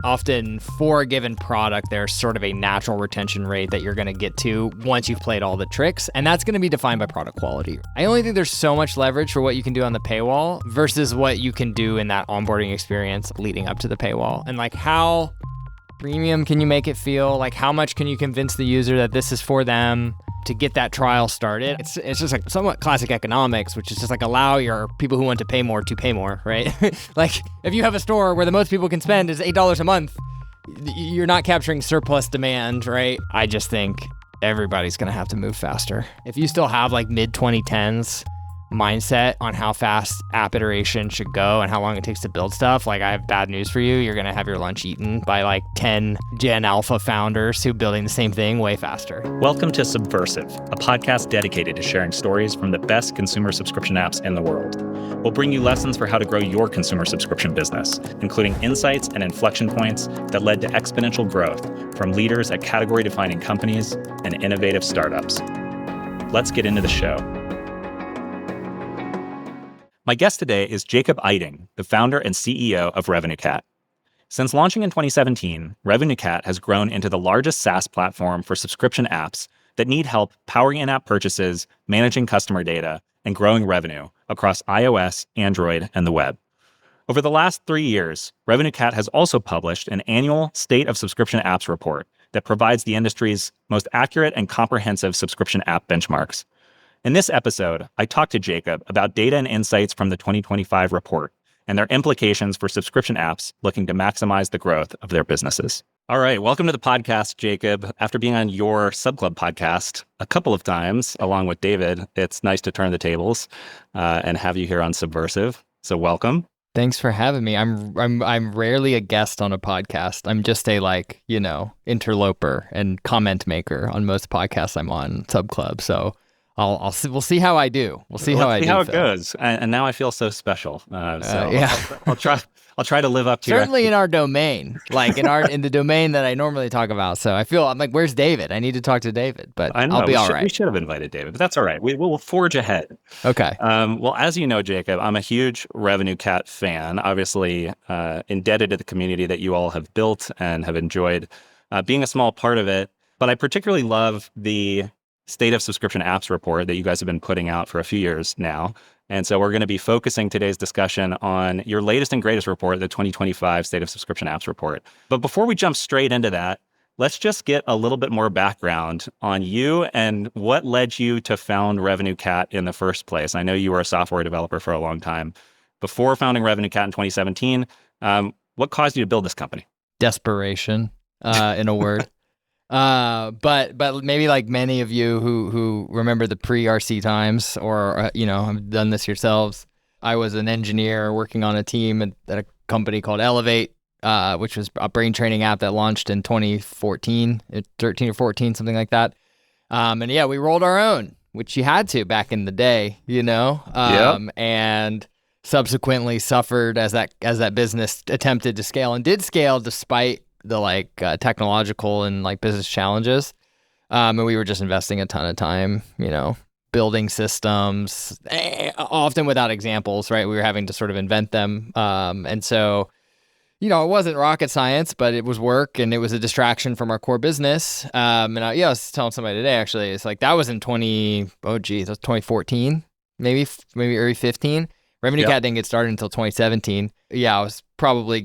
Often for a given product, there's sort of a natural retention rate that you're going to get to once you've played all the tricks, and that's going to be defined by product quality. I only think there's so much leverage for what you can do on the paywall versus what you can do in that onboarding experience leading up to the paywall. And like, how premium can you make it feel? Like, how much can you convince the user that this is for them to get that trial started? It's just like somewhat classic economics, which is just like allow your people who want to pay more, right? Like, if you have a store where the most people can spend is $8 a month, you're not capturing surplus demand, right? I just think everybody's gonna have to move faster. If you still have like mid-2010s mindset on how fast app iteration should go and how long it takes to build stuff, like, I have bad news for you. You're gonna have your lunch eaten by like 10 Gen Alpha founders who building the same thing way faster. Welcome to Subversive, a podcast dedicated to sharing stories from the best consumer subscription apps in the world. We'll bring you lessons for how to grow your consumer subscription business, including insights and inflection points that led to exponential growth from leaders at category-defining companies and innovative startups. Let's get into the show. My guest today is Jacob Eiting, the founder and CEO of RevenueCat. Since launching in 2017, RevenueCat has grown into the largest SaaS platform for subscription apps that need help powering in-app purchases, managing customer data, and growing revenue across iOS, Android, and the web. Over the last 3 years, RevenueCat has also published an annual State of Subscription Apps report that provides the industry's most accurate and comprehensive subscription app benchmarks. In this episode, I talked to Jacob about data and insights from the 2025 report and their implications for subscription apps looking to maximize the growth of their businesses. All right, welcome to the podcast, Jacob. After being on your Subclub podcast a couple of times, along with David, it's nice to turn the tables and have you here on Subversive. So welcome. Thanks for having me. I'm rarely a guest on a podcast. I'm just a interloper and comment maker on most podcasts I'm on Subclub. So we'll see how I do. Let's see how it goes. And now I feel so special. Yeah. I'll try to live up to certainly in our domain, like in the domain that I normally talk about. So I'm like, where's David? I need to talk to David, but I know, I'll be all right. We should have invited David, but that's all right. We'll forge ahead. Okay. Well, as you know, Jacob, I'm a huge RevenueCat fan. Obviously, indebted to the community that you all have built and have enjoyed being a small part of it. But I particularly love the State of Subscription Apps report that you guys have been putting out for a few years now. And so we're going to be focusing today's discussion on your latest and greatest report, the 2025 State of Subscription Apps report. But before we jump straight into that, let's just get a little bit more background on you and what led you to found RevenueCat in the first place. I know you were a software developer for a long time. Before founding RevenueCat in 2017, what caused you to build this company? Desperation, in a word. But maybe like many of you who remember the pre-RC times or, have done this yourselves, I was an engineer working on a team at a company called Elevate, which was a brain training app that launched in 2014, 13 or 14, something like that. We rolled our own, which you had to back in the day, and subsequently suffered as that business attempted to scale and did scale despite the technological and business challenges. And we were just investing a ton of time, building systems, often without examples, right? We were having to sort of invent them. And so, it wasn't rocket science, but it was work and it was a distraction from our core business. I was telling somebody today, actually, it's like that was in 2014, maybe early 15. RevenueCat didn't get started until 2017. Yeah, I was probably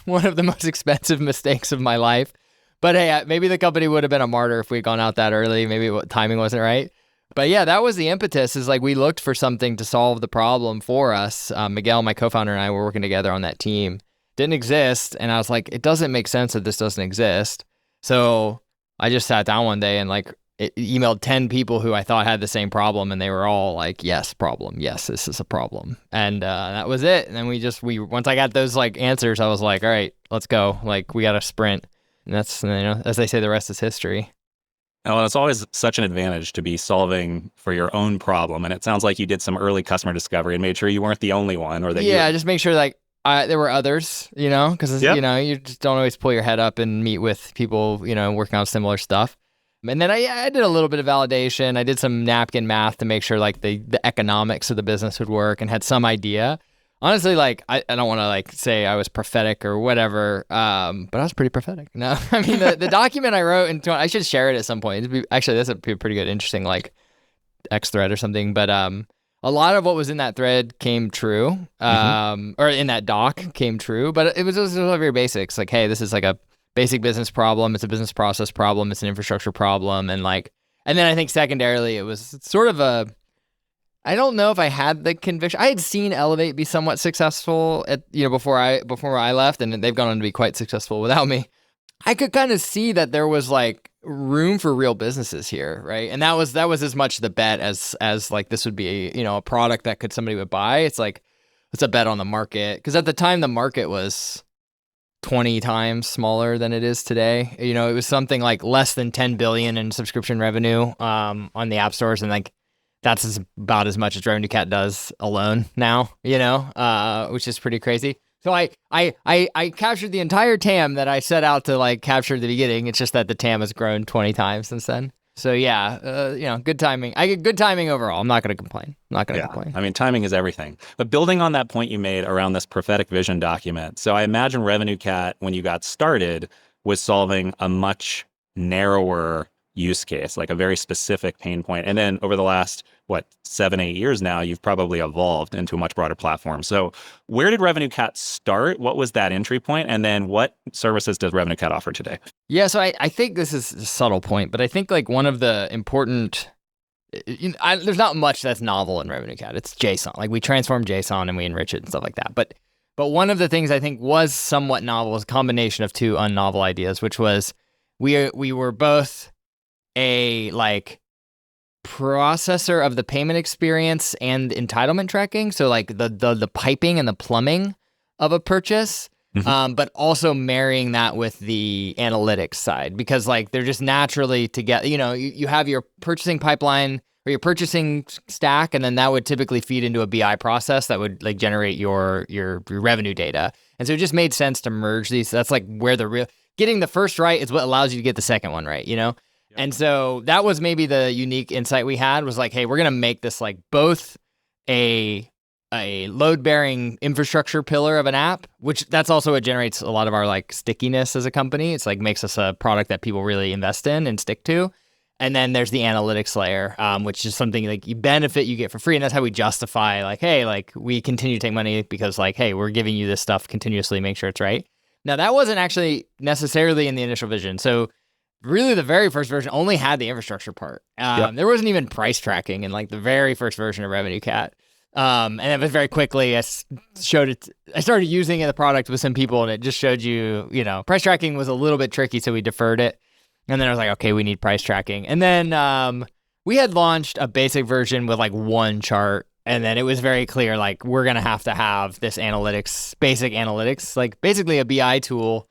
one of the most expensive mistakes of my life. But hey, maybe the company would have been a martyr if we'd gone out that early. Maybe timing wasn't right. But yeah, that was the impetus, is we looked for something to solve the problem for us. Miguel, my co-founder, and I were working together on that team. Didn't exist. And I was like, it doesn't make sense that this doesn't exist. So I just sat down one day and emailed 10 people who I thought had the same problem, and they were all like, yes, problem. Yes, this is a problem. And that was it. And then once I got those answers, I was like, all right, let's go. We got to sprint. And that's, as they say, the rest is history. Oh, it's always such an advantage to be solving for your own problem. And it sounds like you did some early customer discovery and made sure you weren't the only one, or that just make sure there were others, because, you just don't always pull your head up and meet with people, working on similar stuff. And then I did a little bit of validation. I did some napkin math to make sure the economics of the business would work and had some idea. honestly, like, I don't want to like say I was prophetic or whatever, but I was pretty prophetic. No, I mean, the document I wrote I should share it at some point. Actually, that's a pretty good, interesting, like, X thread or something. But a lot of what was in that thread came true, or in that doc came true, but it was very basics. Like, hey, this is like a basic business problem. It's a business process problem. It's an infrastructure problem. And then I think secondarily, it was sort of I don't know if I had the conviction. I had seen Elevate be somewhat successful before I left, and they've gone on to be quite successful without me. I could kind of see that there was like room for real businesses here, right? And that was as much the bet as like this would be a product that somebody would buy. It's like it's a bet on the market, because at the time the market was 20 times smaller than it is today. It was something like less than 10 billion in subscription revenue on the app stores, and like that's about as much as RevenueCat does alone now, which is pretty crazy. So I captured the entire TAM that I set out to like capture at the beginning. It's just that the TAM has grown 20 times since then. So yeah, good timing. I get good timing overall. I'm not going to complain. Complain. I mean, timing is everything. But building on that point you made around this prophetic vision document. So I imagine RevenueCat, when you got started, was solving a much narrower use case, like a very specific pain point. And then over the last, 7-8 years now, you've probably evolved into a much broader platform. So where did RevenueCat start? What was that entry point? And then what services does RevenueCat offer today? Yeah, so I think this is a subtle point, but I think like one of the important, there's not much that's novel in RevenueCat. It's JSON. Like we transform JSON and we enrich it and stuff like that. But one of the things I think was somewhat novel was a combination of two unnovel ideas, which was we were both a like processor of the payment experience and entitlement tracking. So like the piping and the plumbing of a purchase, but also marrying that with the analytics side, because like they're just naturally together. You have your purchasing pipeline or your purchasing stack, and then that would typically feed into a BI process that would like generate your revenue data. And so it just made sense to merge these. That's like where getting the first right is what allows you to get the second one right, And so that was maybe the unique insight we had, was like, hey, we're going to make this like both a load-bearing infrastructure pillar of an app, which that's also what generates a lot of our like stickiness as a company. It's like makes us a product that people really invest in and stick to. And then there's the analytics layer, which is something like you get for free. And that's how we justify like, hey, like we continue to take money because like, hey, we're giving you this stuff continuously, make sure it's right. Now that wasn't actually necessarily in the initial vision. So really the very first version only had the infrastructure part. There wasn't even price tracking in like the very first version of RevenueCat. And it was very quickly, I started using the product with some people, and it just showed price tracking was a little bit tricky, so we deferred it. And then I was like, okay, we need price tracking. And then we had launched a basic version with like one chart. And then it was very clear, like, we're going to have this basic analytics, like basically a BI tool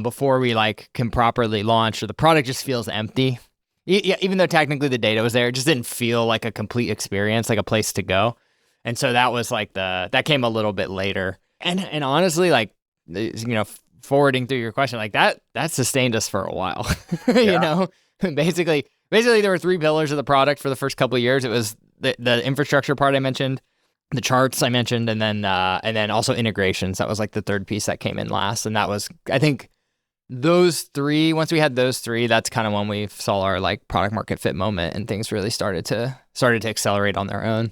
before we like can properly launch, or the product just feels empty. Even though technically the data was there, it just didn't feel like a complete experience, like a place to go. And so that was like that came a little bit later. And honestly, like, forwarding through your question, like that sustained us for a while. Basically there were three pillars of the product for the first couple of years. It was the infrastructure part I mentioned, the charts I mentioned, and then also integrations. That was like the third piece that came in last. And that was, I think, those three. Once we had those three, that's kind of when we saw our like product market fit moment, and things really started to accelerate on their own.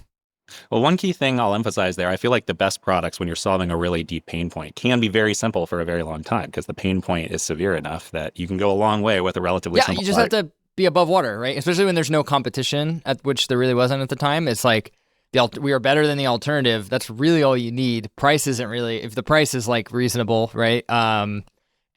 Well, one key thing I'll emphasize there, I feel like the best products, when you're solving a really deep pain point, can be very simple for a very long time, because the pain point is severe enough that you can go a long way with a relatively simple you just product. have to be above water, right? Especially when there's no competition, at which there really wasn't at the time. It's like we are better than the alternative. That's really all you need. Price isn't really, if the price is like reasonable, right?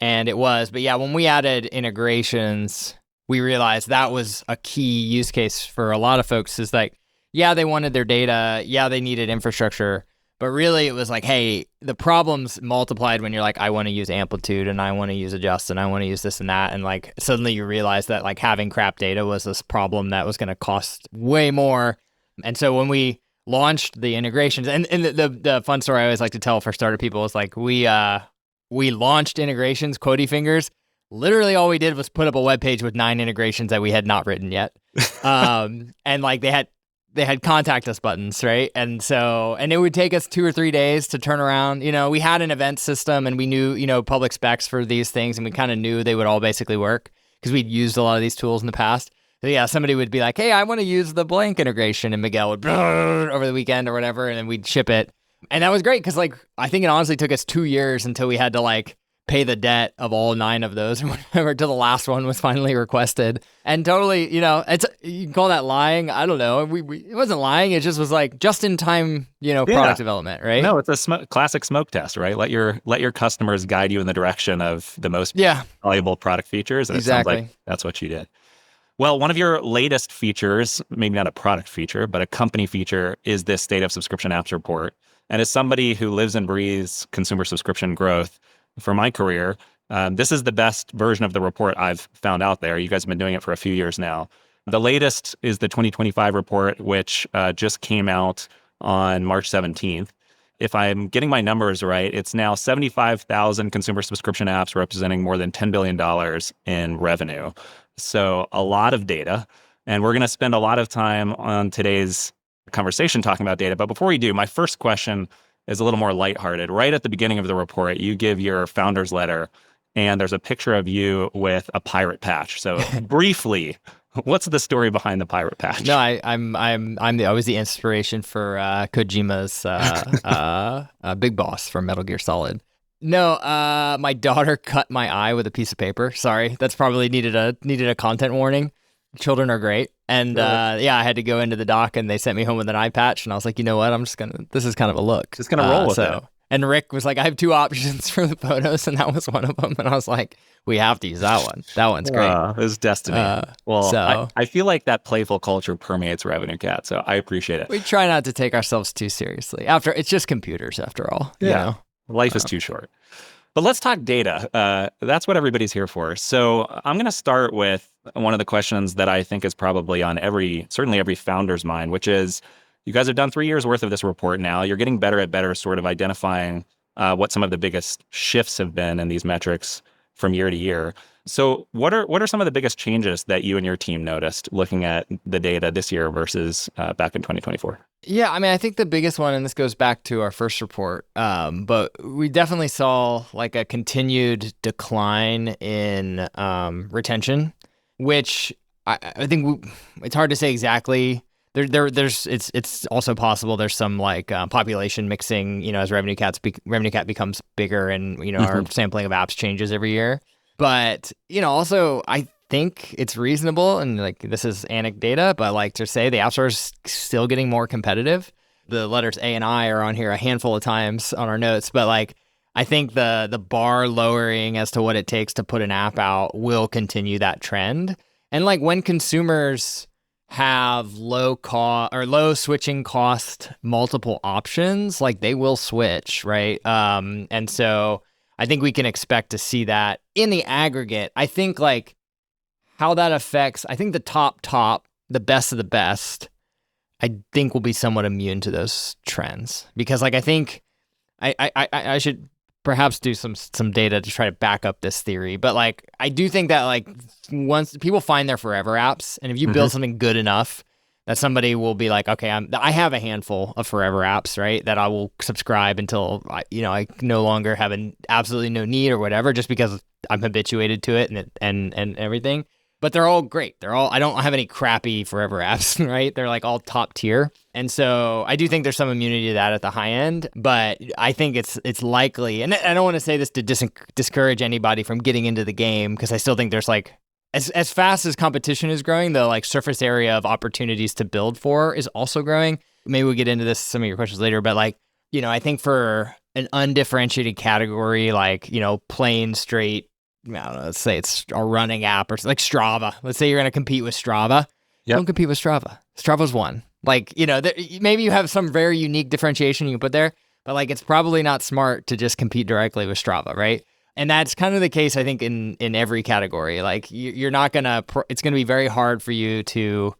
And it was, but yeah, when we added integrations, we realized that was a key use case for a lot of folks. Is like, yeah, they wanted their data. Yeah, they needed infrastructure. But really, it was like, hey, the problems multiplied when you're like, I want to use amplitude, and I want to use adjust, and I want to use this and that. And like, suddenly you realize that like having crap data was this problem that was going to cost way more. And so when we launched the integrations, and the fun story I always like to tell for starter people is like, we launched integrations, quotey fingers. Literally all we did was put up a web page with 9 integrations that we had not written yet. And like they had contact us buttons, right? And it would take us 2 or 3 days to turn around. We had an event system and we knew, public specs for these things, and we kind of knew they would all basically work because we'd used a lot of these tools in the past. So yeah, somebody would be like, hey, I want to use the blank integration, and Miguel would over the weekend or whatever, and then we'd ship it. And that was great because I think it honestly took us 2 years until we had to pay the debt of all 9 of those or whatever till the last one was finally requested. And totally, you can call that lying. I don't know. It wasn't lying. It just was just in time, product development, right? No, it's a classic smoke test, right? Let your customers guide you in the direction of the most valuable product features. And exactly. It sounds like that's what you did. Well, one of your latest features, maybe not a product feature, but a company feature, is this State of Subscription Apps report. And as somebody who lives and breathes consumer subscription growth, for my career, this is the best version of the report I've found out there. You guys have been doing it for a few years now. The latest is the 2025 report, which just came out on March 17th. If I'm getting my numbers right, it's now 75,000 consumer subscription apps representing more than $10 billion in revenue. So a lot of data. And we're going to spend a lot of time on today's conversation talking about data. But before we do, my first question is a little more lighthearted. Right at the beginning of the report, you give your founder's letter, and there's a picture of you with a pirate patch. So briefly, what's the story behind the pirate patch? No, I was the inspiration for Kojima's Big Boss from Metal Gear Solid. No, my daughter cut my eye with a piece of paper. Sorry, that's probably needed a content warning. Children are great. And I had to go into the doc, and they sent me home with an eye patch, and I was like, you know what? This is kind of a look. Just gonna roll with it. And Rick was like, I have 2 options for the photos, and that was one of them. And I was like, we have to use that one. That one's great. It was destiny. I feel like that playful culture permeates RevenueCat, so I appreciate it. We try not to take ourselves too seriously. It's just computers after all. Yeah. Life is too short. But let's talk data. That's what everybody's here for. So I'm going to start with one of the questions that I think is probably on certainly every founder's mind, which is, you guys have done 3 years worth of this report now. You're getting better at sort of identifying what some of the biggest shifts have been in these metrics from year to year. So what are some of the biggest changes that you and your team noticed looking at the data this year versus back in 2024? Yeah, I think the biggest one, and this goes back to our first report, but we definitely saw a continued decline in retention, which I think it's hard to say exactly. It's also possible there's some population mixing, as RevenueCat becomes bigger, and our sampling of apps changes every year. But also I think it's reasonable, and this is anecdata, but to say the App Store is still getting more competitive. The letters A and I are on here a handful of times on our notes, but I think the bar lowering as to what it takes to put an app out will continue that trend. And when consumers have low switching cost, multiple options, they will switch, right? And so I think we can expect to see that in the aggregate. I think how that affects, I think the top, the best of the best, I think will be somewhat immune to those trends, because I think I should perhaps do some data to try to back up this theory. But I do think that once people find their forever apps, and if you build something good enough, that somebody will be like, okay, I have a handful of forever apps, right? That I will subscribe until I no longer have absolutely no need or whatever, just because I'm habituated to it and everything. But they're all great. I don't have any crappy forever apps, right? They're all top tier. And so I do think there's some immunity to that at the high end, but I think it's likely, and I don't want to say this to discourage anybody from getting into the game, because I still think there's as fast as competition is growing, the surface area of opportunities to build for is also growing. Maybe we'll get into some of your questions later, but I think for an undifferentiated category, plain straight, I don't know, let's say it's a running app or Strava. Let's say you're going to compete with Strava. Yep. Don't compete with Strava. Strava's one. Maybe you have some very unique differentiation you can put there, but it's probably not smart to just compete directly with Strava, right? And that's kind of the case, I think, in every category. You're not going to, it's going to be very hard for you to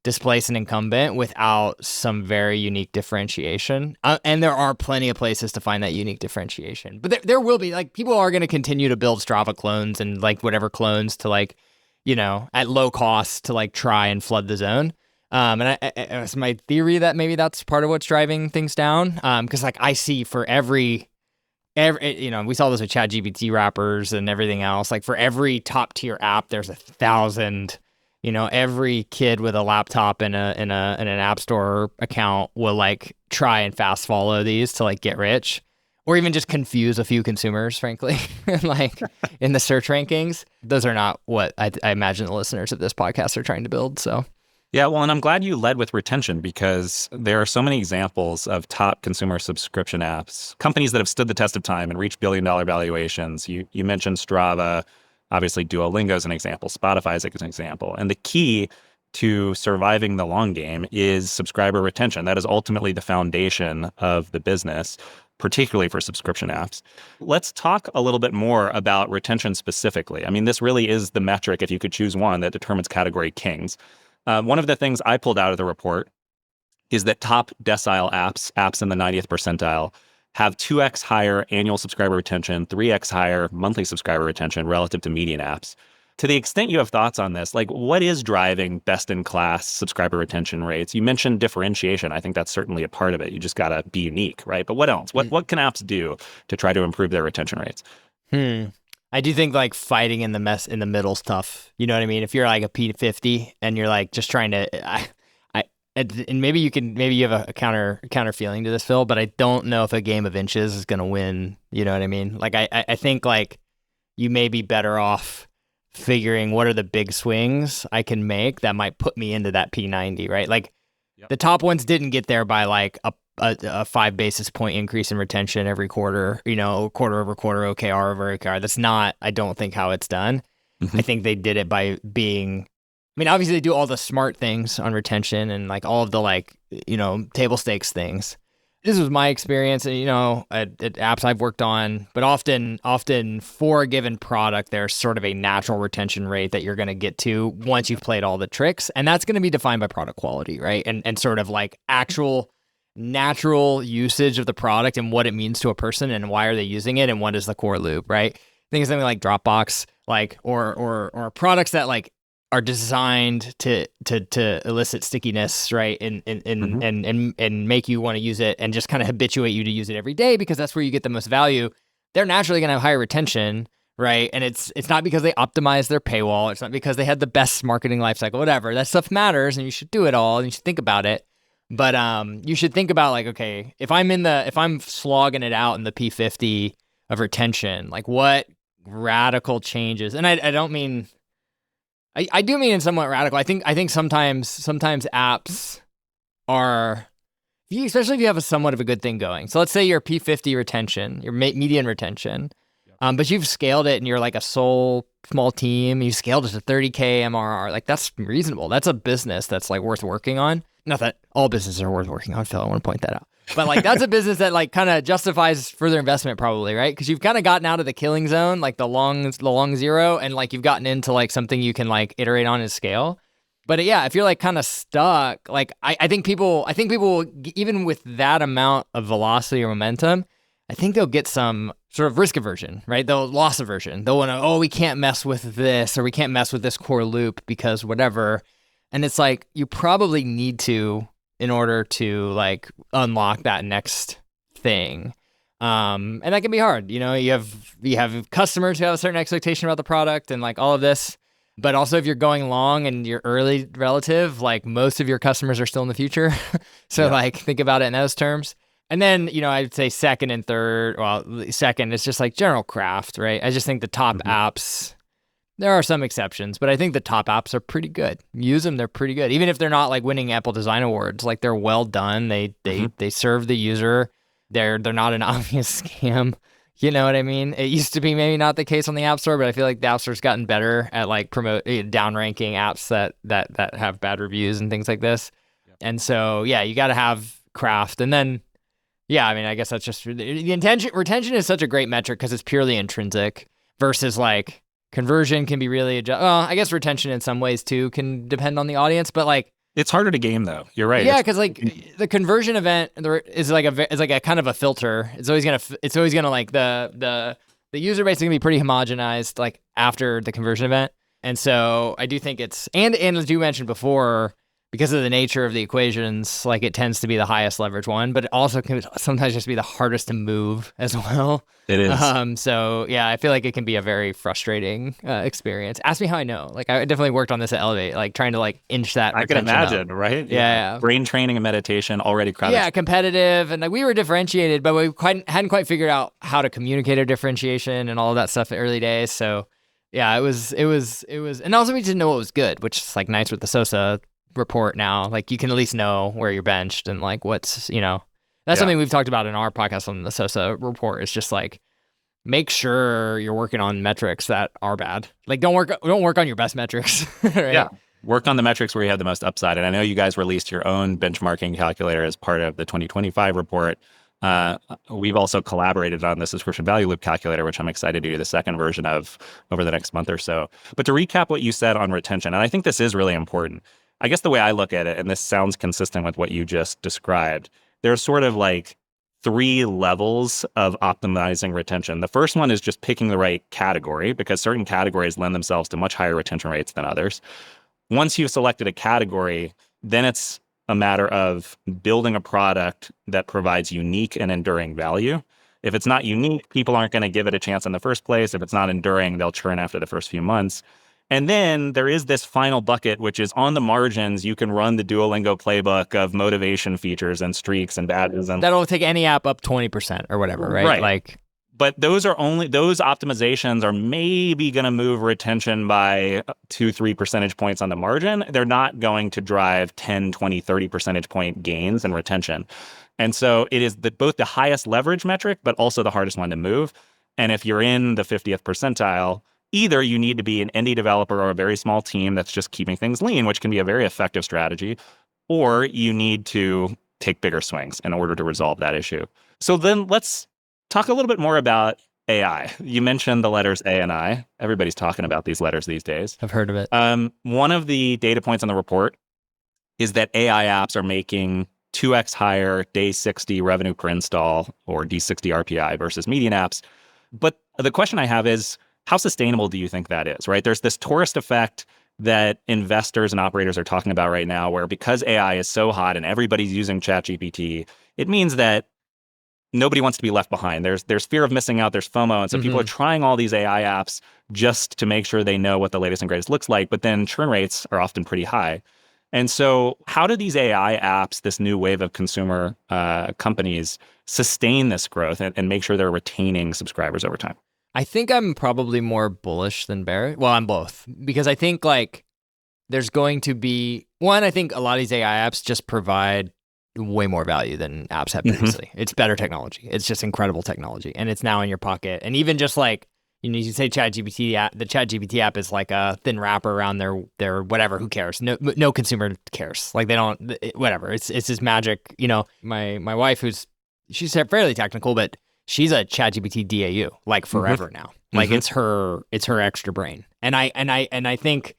displace an incumbent without some very unique differentiation. And there are plenty of places to find that unique differentiation. But there will be, people are going to continue to build Strava clones and whatever clones to at low cost to try and flood the zone. It's my theory that maybe that's part of what's driving things down. Because like I see for every we saw this with ChatGPT wrappers and everything else. Like for every top tier app, there's 1,000. Every kid with a laptop and an app store account will like try and fast follow these to like get rich, or even just confuse a few consumers, frankly, like in the search rankings. Those are not what I imagine the listeners of this podcast are trying to build. So. Yeah, well, and I'm glad you led with retention because there are so many examples of top consumer subscription apps, companies that have stood the test of time and reached billion-dollar valuations. You mentioned Strava, obviously Duolingo is an example, Spotify is an example. And the key to surviving the long game is subscriber retention. That is ultimately the foundation of the business, particularly for subscription apps. Let's talk a little bit more about retention specifically. I mean, this really is the metric, if you could choose one, that determines category kings. One of the things I pulled out of the report is that top decile apps in the 90th percentile, have 2x higher annual subscriber retention, 3x higher monthly subscriber retention relative to median apps. To the extent you have thoughts on this, like what is driving best-in-class subscriber retention rates? You mentioned differentiation. I think that's certainly a part of it. You just got to be unique, right? But what else? What can apps do to try to improve their retention rates? I do think like fighting in the middle is tough. You know what I mean? If you're like a P50 and you're like just trying to, and maybe you have a counter feeling to this, Phil, but I don't know if a game of inches is going to win. You know what I mean? Like I think like you may be better off figuring what are the big swings I can make that might put me into that P90, right? Like the top ones didn't get there by like a 5 basis point increase in retention every quarter, quarter over quarter, OKR over OKR. That's not, I don't think, how it's done. Mm-hmm. I think they did it by obviously they do all the smart things on retention and like all of the like, table stakes things. This was my experience, at apps I've worked on, but often for a given product, there's sort of a natural retention rate that you're going to get to once you've played all the tricks. And that's going to be defined by product quality, right? And sort of like actual natural usage of the product and what it means to a person and why are they using it and what is the core loop, right? Think of something like Dropbox, like or products that like are designed to elicit stickiness, right? And make you want to use it and just kind of habituate you to use it every day because that's where you get the most value. They're naturally going to have higher retention, right? And it's not because they optimized their paywall. It's not because they had the best marketing lifecycle, whatever. That stuff matters and you should do it all and you should think about it. But you should think about like, okay, if I'm slogging it out in the P50 of retention, like what radical changes? And I don't mean, I do mean in somewhat radical. I think sometimes apps are, especially if you have a somewhat of a good thing going. So let's say your P50 retention, your median retention, but you've scaled it and you're like a sole small team. You scaled it to 30K MRR. Like that's reasonable. That's a business that's like worth working on. Not that all businesses are worth working on, Phil. I want to point that out. But like that's a business that like kind of justifies further investment probably, right? Because you've kind of gotten out of the killing zone, like the long zero, and like you've gotten into like something you can like iterate on and scale. But yeah, if you're like kind of stuck, like I think people even with that amount of velocity or momentum, I think they'll get some sort of risk aversion, right? They'll loss aversion. They'll want to, we can't mess with this or we can't mess with this core loop because whatever. And it's like you probably need to in order to like unlock that next thing. And that can be hard. You have customers who have a certain expectation about the product and like all of this. But also if you're going long and you're early relative, like most of your customers are still in the future. So like think about it in those terms. And then, I'd say second and third, second is just like general craft, right? I just think the top apps, there are some exceptions, but I think the top apps are pretty good. Use them, they're pretty good. Even if they're not like winning Apple Design Awards, like they're well done. They serve the user. They're not an obvious scam. You know what I mean? It used to be maybe not the case on the App Store, but I feel like the App Store's gotten better at like downranking apps that have bad reviews and things like this. Yep. And so, you got to have craft. And then, I guess that's just the intention. Retention is such a great metric because it's purely intrinsic versus like conversion can be really I guess retention in some ways too can depend on the audience, but like it's harder to game though. You're right. Yeah, because like the conversion event is like a kind of a filter. It's always gonna like the user base is gonna be pretty homogenized like after the conversion event, and so I do think it's and as you mentioned before, because of the nature of the equations, like it tends to be the highest leverage one, but it also can sometimes just be the hardest to move as well. It is. So yeah, I feel like it can be a very frustrating experience. Ask me how I know. Like I definitely worked on this at Elevate, like trying to like inch that I can retention up. imagine, right? Yeah. Brain training and meditation already crowded. Yeah, competitive, and like we were differentiated, but we hadn't quite figured out how to communicate our differentiation and all of that stuff in early days. So yeah, it was, and also we didn't know what was good, which is like nice with the SOSA report now. Like you can at least know where you're benched and like what's, that's something we've talked about in our podcast on the SOSA report. It's just like make sure you're working on metrics that are bad. Like don't work on your best metrics. Right? Yeah. Work on the metrics where you have the most upside. And I know you guys released your own benchmarking calculator as part of the 2025 report. We've also collaborated on the subscription value loop calculator, which I'm excited to do the second version of over the next month or so. But to recap what you said on retention, and I think this is really important. I guess the way I look at it, and this sounds consistent with what you just described, there's sort of like 3 levels of optimizing retention. The first one is just picking the right category, because certain categories lend themselves to much higher retention rates than others. Once you've selected a category, then it's a matter of building a product that provides unique and enduring value. If it's not unique, people aren't going to give it a chance in the first place. If it's not enduring, they'll churn after the first few months. And then there is this final bucket, which is on the margins, you can run the Duolingo playbook of motivation features and streaks and badges. And that'll take any app up 20% or whatever, right? Right. Like, but those optimizations are maybe going to move retention by 2-3 percentage points on the margin. They're not going to drive 10, 20, 30 percentage point gains in retention. And so it is both the highest leverage metric, but also the hardest one to move. And if you're in the 50th percentile, either you need to be an indie developer or a very small team that's just keeping things lean, which can be a very effective strategy, or you need to take bigger swings in order to resolve that issue. So then let's talk a little bit more about AI. You mentioned the letters A and I. Everybody's talking about these letters these days. I've heard of it. One of the data points on the report is that AI apps are making 2x higher day 60 revenue per install, or D60 RPI, versus median apps. But the question I have is, how sustainable do you think that is, right? There's this tourist effect that investors and operators are talking about right now, where because AI is so hot and everybody's using ChatGPT, it means that nobody wants to be left behind. There's fear of missing out. There's FOMO. And so people are trying all these AI apps just to make sure they know what the latest and greatest looks like. But then churn rates are often pretty high. And so how do these AI apps, this new wave of consumer companies, sustain this growth and make sure they're retaining subscribers over time? I think I'm probably more bullish than bearish. Well, I'm both, because I think like there's going to be I think a lot of these AI apps just provide way more value than apps have previously. It's better technology. It's just incredible technology, and it's now in your pocket. And even just like, you say ChatGPT app, the ChatGPT app is like a thin wrapper around their whatever. Who cares? No consumer cares. Like they don't, whatever. It's this magic. My wife, she's fairly technical, but she's a ChatGPT DAU like forever now. Like it's her extra brain. And I think,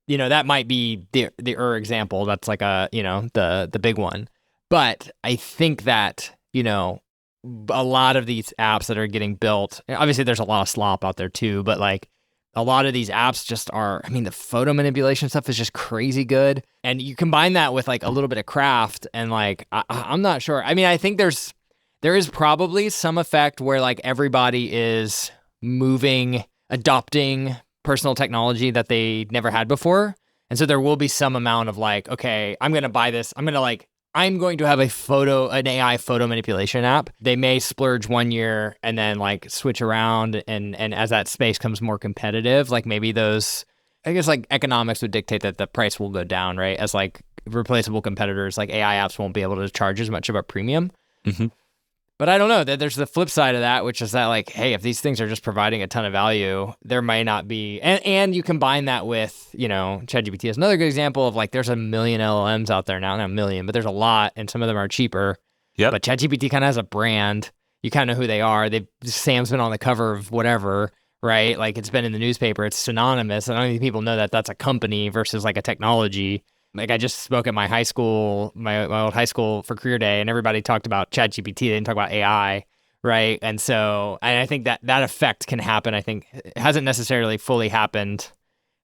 that might be the example. That's like the big one. But I think that, a lot of these apps that are getting built, obviously there's a lot of slop out there too, but like a lot of these apps just are, the photo manipulation stuff is just crazy good. And you combine that with like a little bit of craft and like, I'm not sure. I think there is probably some effect where like everybody is adopting personal technology that they never had before. And so there will be some amount of like, okay, I'm going to buy this. I'm going to have an AI photo manipulation app. They may splurge 1 year and then like switch around. And as that space comes more competitive, like maybe those, I guess like economics would dictate that the price will go down, right? As like replaceable competitors, like AI apps won't be able to charge as much of a premium. But I don't know, that there's the flip side of that, which is that like, hey, if these things are just providing a ton of value, there might not be, and you combine that with, ChatGPT is another good example of like, there's a million LLMs out there now, not a million, but there's a lot, and some of them are cheaper. Yep. But ChatGPT kind of has a brand. You kind of know who they are. Sam's been on the cover of whatever, right? Like it's been in the newspaper. It's synonymous. I don't think people know that that's a company versus like a technology. Like I just spoke at my high school, my old high school for career day, and everybody talked about ChatGPT. They didn't talk about AI, right? And I think that effect can happen. I think it hasn't necessarily fully happened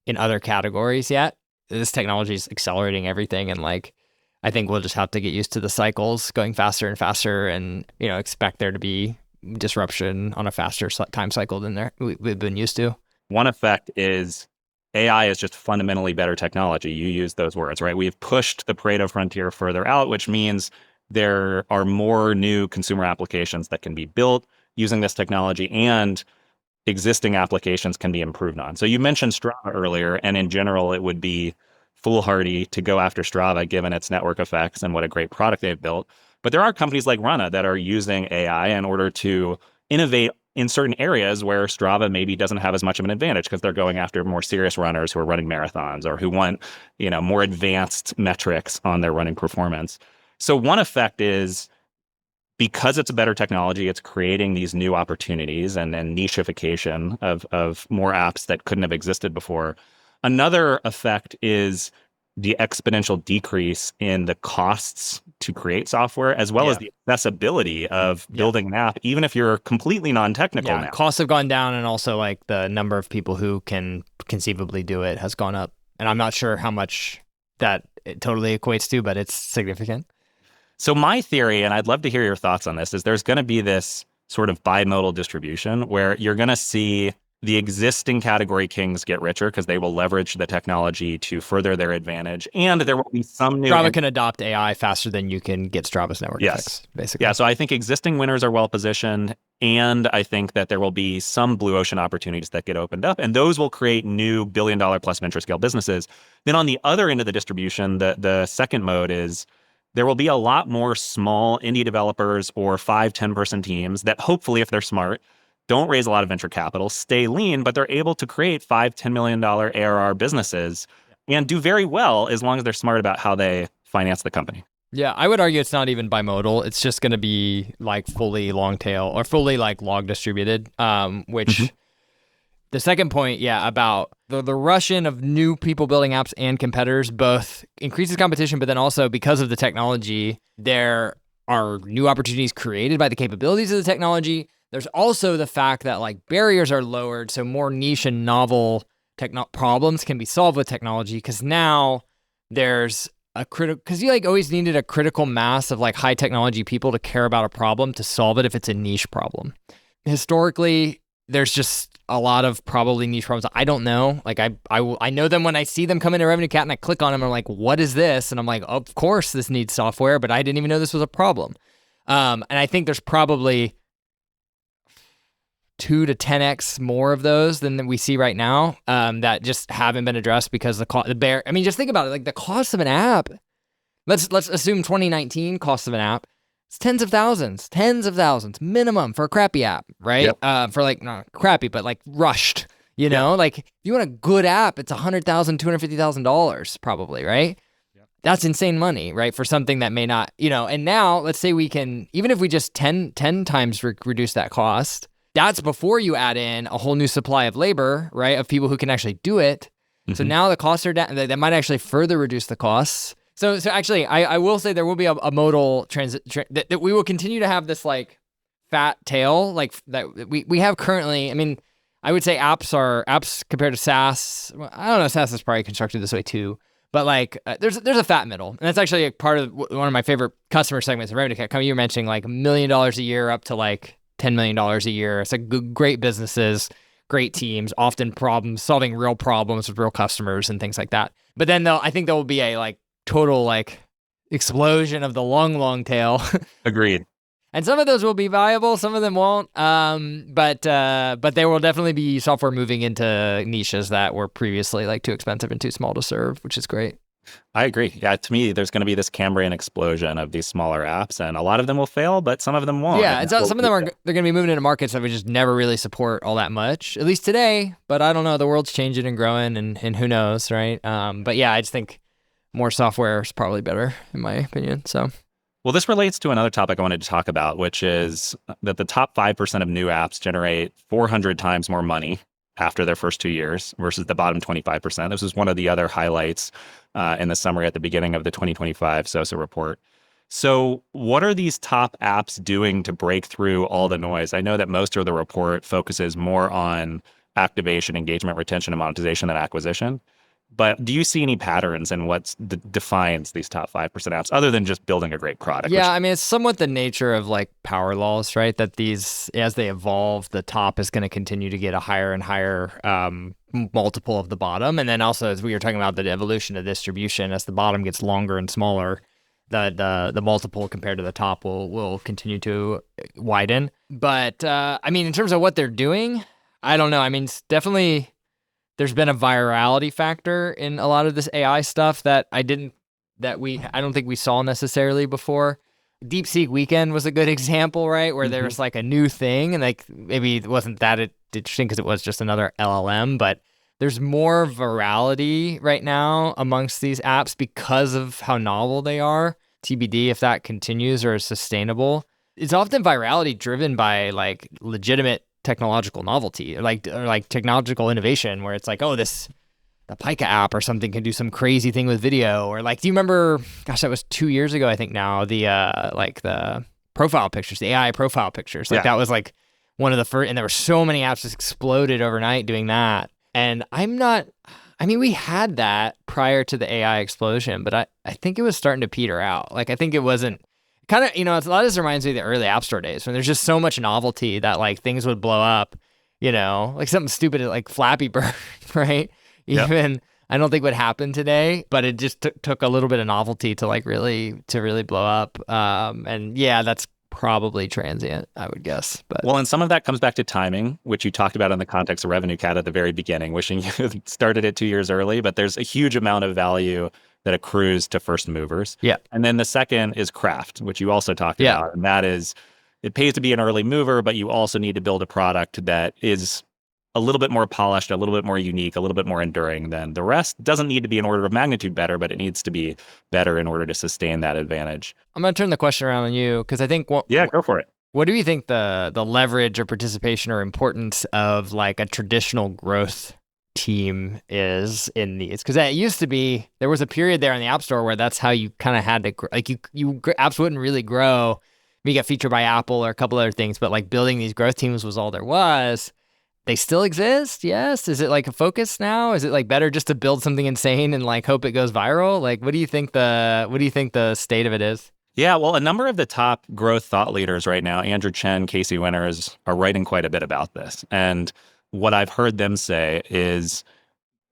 in other categories yet. this technology is accelerating everything, and like I think we'll just have to get used to the cycles going faster and faster, and expect there to be disruption on a faster time cycle than we've been used to. One effect is AI is just fundamentally better technology. You use those words, right? We've pushed the Pareto frontier further out, which means there are more new consumer applications that can be built using this technology, and existing applications can be improved on. So you mentioned Strava earlier, and in general, it would be foolhardy to go after Strava given its network effects and what a great product they've built. But there are companies like Runna that are using AI in order to innovate in certain areas where Strava maybe doesn't have as much of an advantage because they're going after more serious runners who are running marathons or who want, more advanced metrics on their running performance. So one effect is, because it's a better technology, it's creating these new opportunities and nicheification of more apps that couldn't have existed before. Another effect is the exponential decrease in the costs to create software, as well as the accessibility of building an app, even if you're completely non-technical now. Costs have gone down, and also like the number of people who can conceivably do it has gone up. And I'm not sure how much that it totally equates to, but it's significant. So my theory, and I'd love to hear your thoughts on this, is there's going to be this sort of bimodal distribution where you're going to see the existing category kings get richer because they will leverage the technology to further their advantage. And there will be some new... Strava can adopt AI faster than you can get Strava's network effects, basically. Yeah, so I think existing winners are well positioned. And I think that there will be some blue ocean opportunities that get opened up. And those will create new $1 billion plus venture scale businesses. Then on the other end of the distribution, the second mode is... there will be a lot more small indie developers or 5-10 person teams that hopefully, if they're smart, don't raise a lot of venture capital, stay lean, but they're able to create $5-10 million ARR businesses and do very well as long as they're smart about how they finance the company. Yeah, I would argue it's not even bimodal. It's just going to be like fully long tail or fully like log distributed, which... The second point, about the rush in of new people building apps and competitors both increases competition, but then also because of the technology, there are new opportunities created by the capabilities of the technology. There's also the fact that like barriers are lowered, so more niche and novel problems can be solved with technology, because now there's a critical, because you like always needed a critical mass of like high technology people to care about a problem to solve it if it's a niche problem. There's just a lot of probably niche problems. I don't know. Like I know them when I see them come into RevenueCat and I click on them. I'm like, what is this? And I'm like, of course this needs software, but I didn't even know this was a problem. And I think there's probably 2 to 10x more of those than we see right now that just haven't been addressed because I mean, just think about it. Like the cost of an app. Let's assume 2019 cost of an app. It's tens of thousands minimum for a crappy app, right? Yep. For like, not crappy, but like rushed, like if you want a good app, it's $100,000, $250,000 probably, right? Yep. That's insane money, right? For something that may not, and now let's say we can, even if we just 10 times reduce that cost, that's before you add in a whole new supply of labor, right? Of people who can actually do it. Mm-hmm. So now the costs are down, that might actually further reduce the costs. So actually, I will say there will be a modal transit that we will continue to have this like fat tail like that we have currently. I mean, I would say apps compared to SaaS. Well, I don't know. SaaS is probably constructed this way too, but like there's a fat middle, and that's actually a part of one of my favorite customer segments of RevenueCat. You were mentioning like $1 million a year up to like $10 million a year. It's like great businesses, great teams, often solving real problems with real customers and things like that. But then I think there will be a like total like explosion of the long tail. Agreed. And some of those will be viable, some of them won't. But there will definitely be software moving into niches that were previously like too expensive and too small to serve, which is great. I agree. Yeah, to me, there's going to be this Cambrian explosion of these smaller apps, and a lot of them will fail, but some of them won't. Yeah, and some of them they're going to be moving into markets that we just never really support all that much, at least today. But I don't know. The world's changing and growing, and who knows, right? But yeah, I just think more software is probably better, in my opinion. So, well, this relates to another topic I wanted to talk about, which is that the top 5% of new apps generate 400 times more money after their first 2 years versus the bottom 25%. This was one of the other highlights in the summary at the beginning of the 2025 SOSA report. So what are these top apps doing to break through all the noise? I know that most of the report focuses more on activation, engagement, retention, and monetization than acquisition. But do you see any patterns in what defines these top 5% apps other than just building a great product? Yeah, I mean, it's somewhat the nature of like power laws, right? That these, as they evolve, the top is going to continue to get a higher and higher multiple of the bottom. And then also, as we were talking about the evolution of distribution, as the bottom gets longer and smaller, the multiple compared to the top will continue to widen. But I mean, in terms of what they're doing, I don't know. I mean, it's definitely there's been a virality factor in a lot of this AI stuff that I don't think we saw necessarily before. DeepSeek Weekend was a good example, right? Where there was like a new thing, and like maybe it wasn't that interesting because it was just another LLM, but there's more virality right now amongst these apps because of how novel they are. TBD if that continues or is sustainable. It's often virality driven by like legitimate technological novelty or like technological innovation where it's like, oh, the Pika app or something can do some crazy thing with video. Or like, do you remember, gosh, that was 2 years ago, I think now, the profile pictures, the AI profile pictures. Like that was like one of the first, and there were so many apps that exploded overnight doing that. And we had that prior to the AI explosion, but I think it was starting to peter out. Like, I think it wasn't kind of, a lot of this reminds me of the early App Store days when there's just so much novelty that like things would blow up, like something stupid like Flappy Bird, right? Even I don't think would happen today, but it just took a little bit of novelty to like really blow up. And yeah, that's probably transient, I would guess. But well, and some of that comes back to timing, which you talked about in the context of RevenueCat at the very beginning, wishing you had started it 2 years early, but there's a huge amount of value that accrues to first movers. Yeah. And then the second is craft, which you also talked about. And that is, it pays to be an early mover, but you also need to build a product that is a little bit more polished, a little bit more unique, a little bit more enduring than the rest. Doesn't need to be an order of magnitude better, but it needs to be better in order to sustain that advantage. I'm going to turn the question around on you because I think... go for it. What do you think the leverage or participation or importance of like a traditional growth team is in these? Because it used to be, there was a period there in the App Store where that's how you kind of had to, like you apps wouldn't really grow. You get featured by Apple or a couple other things, but like building these growth teams was all there was. They still exist, yes. Is it like a focus now? Is it like better just to build something insane and like hope it goes viral? Like, what do you think the state of it is? Yeah, well, a number of the top growth thought leaders right now, Andrew Chen, Casey Winters, are writing quite a bit about this. And what I've heard them say is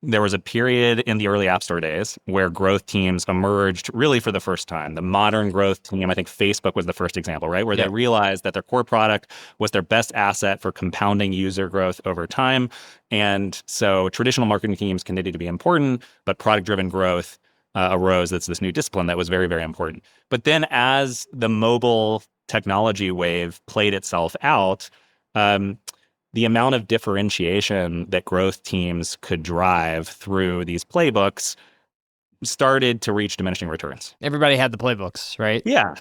there was a period in the early App Store days where growth teams emerged really for the first time. The modern growth team, I think Facebook was the first example, right? Where they realized that their core product was their best asset for compounding user growth over time. And so traditional marketing teams continued to be important, but product-driven growth arose. That's this new discipline that was very, very important. But then as the mobile technology wave played itself out, the amount of differentiation that growth teams could drive through these playbooks started to reach diminishing returns. Everybody had the playbooks, right? Yeah.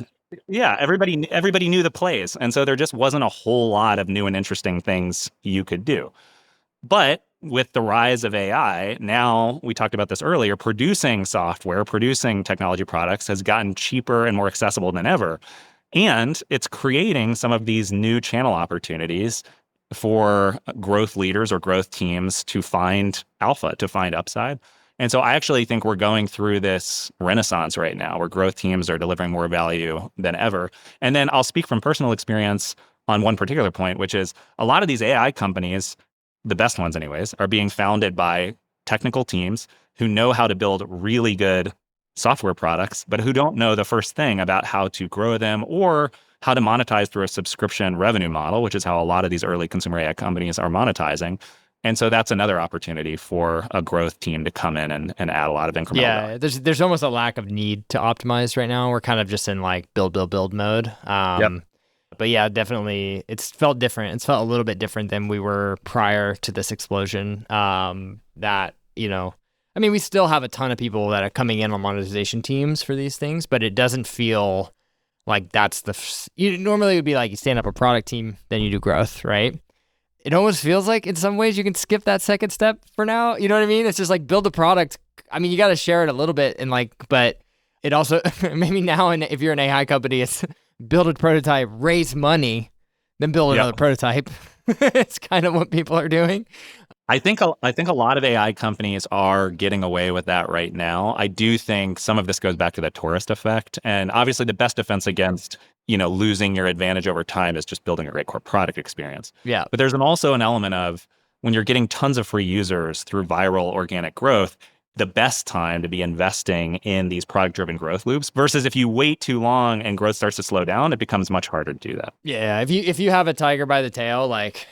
Everybody knew the plays. And so there just wasn't a whole lot of new and interesting things you could do. But with the rise of AI, now, we talked about this earlier, producing software, producing technology products has gotten cheaper and more accessible than ever. And it's creating some of these new channel opportunities for growth leaders or growth teams to find alpha, to find upside. And so I actually think we're going through this renaissance right now where growth teams are delivering more value than ever. And then I'll speak from personal experience on one particular point, which is a lot of these AI companies, the best ones anyways, are being founded by technical teams who know how to build really good software products, but who don't know the first thing about how to grow them or how to monetize through a subscription revenue model, which is how a lot of these early consumer AI companies are monetizing. And so that's another opportunity for a growth team to come in and add a lot of incremental value. There's almost a lack of need to optimize right now. We're kind of just in like build mode. But yeah, definitely, it's felt different. It's felt a little bit different than we were prior to this explosion. We still have a ton of people that are coming in on monetization teams for these things, but it doesn't feel like that's normally it would be like you stand up a product team, then you do growth, right? It almost feels like in some ways you can skip that second step for now. You know what I mean? It's just like build the product. I mean, you got to share it a little bit but it also, maybe now, and if you're an AI company, it's build a prototype, raise money, then build another prototype. It's kind of what people are doing. I think a lot of AI companies are getting away with that right now. I do think some of this goes back to the tourist effect, and obviously the best defense against losing your advantage over time is just building a great core product experience. Yeah. But there's also an element of when you're getting tons of free users through viral organic growth, the best time to be investing in these product-driven growth loops versus if you wait too long and growth starts to slow down, it becomes much harder to do that. Yeah, if you have a tiger by the tail, like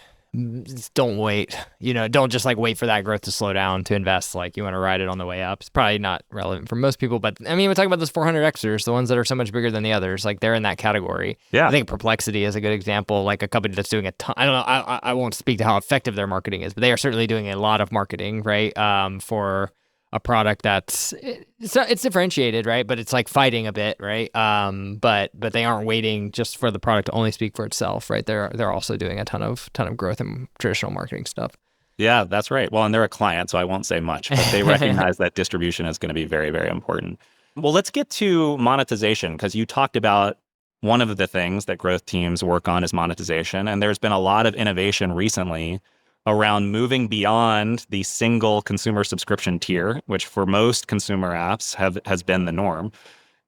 just don't wait. Don't just like wait for that growth to slow down to invest. Like you want to ride it on the way up. It's probably not relevant for most people, but I mean, we're talking about those 400xers, the ones that are so much bigger than the others. Like they're in that category. Yeah. I think Perplexity is a good example. Like a company that's doing a ton. I don't know. I won't speak to how effective their marketing is, but they are certainly doing a lot of marketing, right? For a product that's it's differentiated, right? But it's like fighting a bit, right? But they aren't waiting just for the product to only speak for itself, right? They're also doing a ton of growth in traditional marketing stuff. Yeah, that's right. Well, and they're a client, so I won't say much, but they recognize that distribution is going to be very, very important. Well, let's get to monetization because you talked about one of the things that growth teams work on is monetization. And there's been a lot of innovation recently around moving beyond the single consumer subscription tier, which for most consumer apps has been the norm,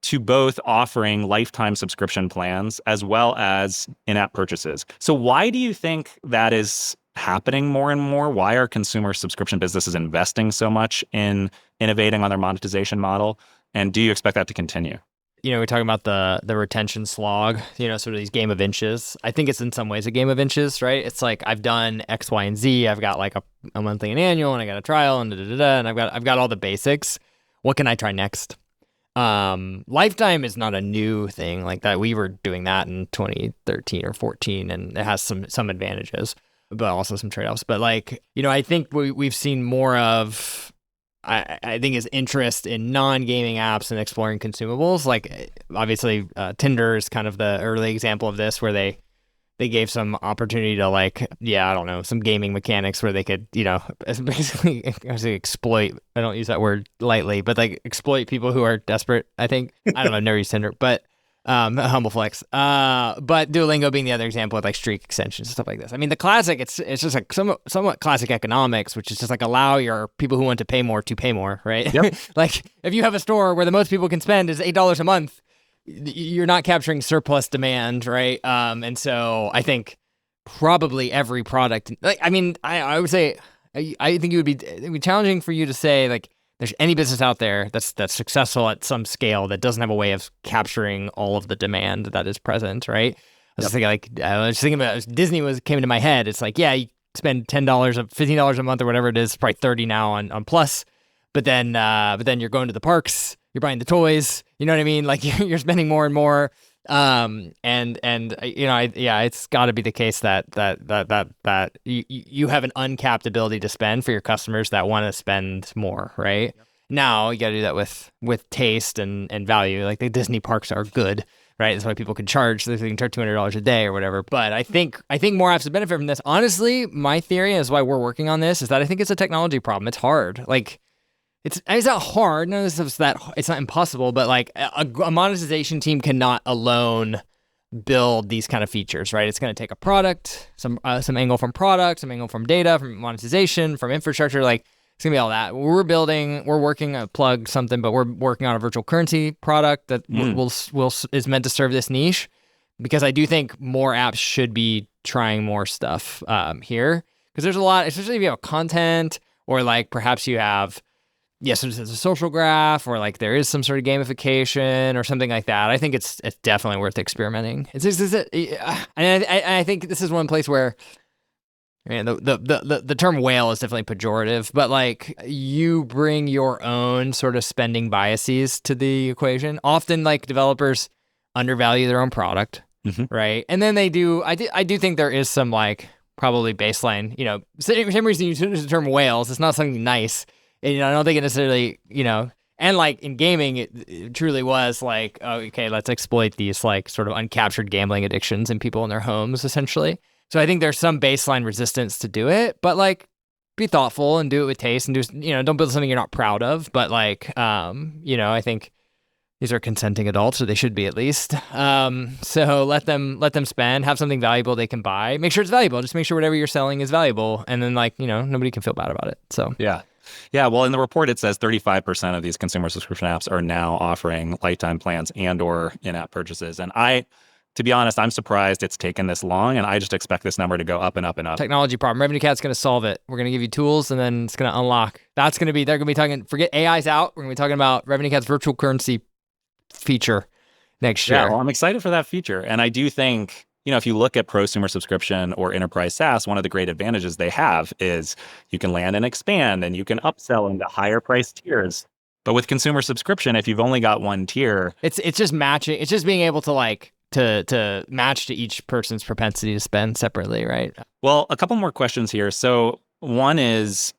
to both offering lifetime subscription plans as well as in-app purchases. So why do you think that is happening more and more? Why are consumer subscription businesses investing so much in innovating on their monetization model? And do you expect that to continue? We're talking about the retention slog, sort of these game of inches. I think it's in some ways a game of inches, right? It's like I've done X, Y, and Z. I've got like a monthly and annual, and I got a trial, and and I've got all the basics. What can I try next? Lifetime is not a new thing like that. We were doing that in 2013 or 14, and it has some advantages, but also some trade-offs. But I think we've seen more of. I think his interest in non-gaming apps and exploring consumables, like obviously Tinder is kind of the early example of this, where they gave some opportunity to I don't know, some gaming mechanics where they could, basically exploit. I don't use that word lightly, but exploit people who are desperate. I think I don't know, never used Tinder, but humble flex. But Duolingo being the other example with streak extensions and stuff like this. I mean, the classic, it's just somewhat classic economics, which is just allow your people who want to pay more, right? Yep. If you have a store where the most people can spend is $8 a month, you're not capturing surplus demand, right? And so I think probably every product, I would say, I think it'd be challenging for you to say there's any business out there that's successful at some scale that doesn't have a way of capturing all of the demand that is present, right? I was thinking about Disney came into my head. It's you spend $10 or $15 a month or whatever it is, probably 30 now on Plus, but then you're going to the parks, you're buying the toys, you know what I mean? You're spending more and more. It's got to be the case that you have an uncapped ability to spend for your customers that want to spend more, right? Yep. Now you got to do that with taste and value. The Disney parks are good, right? That's why people can charge. They can charge $200 a day or whatever. But I think more apps would benefit from this. Honestly, my theory is why we're working on this is that I think it's a technology problem. It's hard. It's not hard. None of this is that. It's not impossible. But a monetization team cannot alone build these kind of features, right? It's going to take a product, some angle from product, some angle from data, from monetization, from infrastructure. It's gonna be all that. We're working plug something, but we're working on a virtual currency product that is meant to serve this niche, because I do think more apps should be trying more stuff here, because there's a lot, especially if you have content or perhaps you have. Yes, there's a social graph, or there is some sort of gamification or something like that. I think it's definitely worth experimenting. And I think this is one place where the term whale is definitely pejorative, but you bring your own sort of spending biases to the equation. Often developers undervalue their own product, right? And then they do. I do think there is some probably baseline. Same reason you use the term whales. It's not something nice. And, I don't think it necessarily, and in gaming, it truly was okay, let's exploit these sort of uncaptured gambling addictions in people in their homes, essentially. So I think there's some baseline resistance to do it, but be thoughtful and do it with taste and don't build something you're not proud of. But I think, These are consenting adults, or they should be at least. So let them spend, have something valuable they can buy. Make sure it's valuable. Just make sure whatever you're selling is valuable. And then nobody can feel bad about it. So Yeah. Yeah. Well, in the report, it says 35% of these consumer subscription apps are now offering lifetime plans and or in-app purchases. And to be honest, I'm surprised it's taken this long, and I just expect this number to go up and up and up. Technology problem. RevenueCat's going to solve it. We're going to give you tools, and then it's going to unlock. They're going to be talking, forget AI's out. We're going to be talking about RevenueCat's virtual currency feature next year. Yeah, well, I'm excited for that feature. And I do think, if you look at prosumer subscription or enterprise SaaS, one of the great advantages they have is you can land and expand, and you can upsell into higher price tiers. But with consumer subscription, if you've only got one tier, it's just matching. It's just being able to to match to each person's propensity to spend separately, right? Well, a couple more questions here. So one is,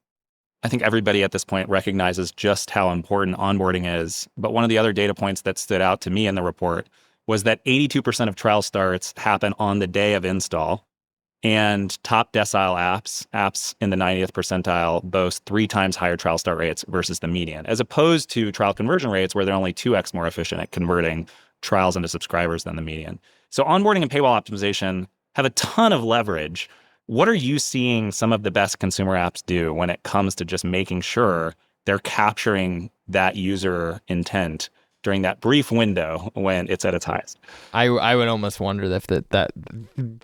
I think everybody at this point recognizes just how important onboarding is. But one of the other data points that stood out to me in the report was that 82% of trial starts happen on the day of install. And top decile apps in the 90th percentile boast 3 times higher trial start rates versus the median, as opposed to trial conversion rates where they're only 2x more efficient at converting trials into subscribers than the median. So onboarding and paywall optimization have a ton of leverage. What are you seeing some of the best consumer apps do when it comes to just making sure they're capturing that user intent during that brief window when it's at its highest? I would almost wonder if that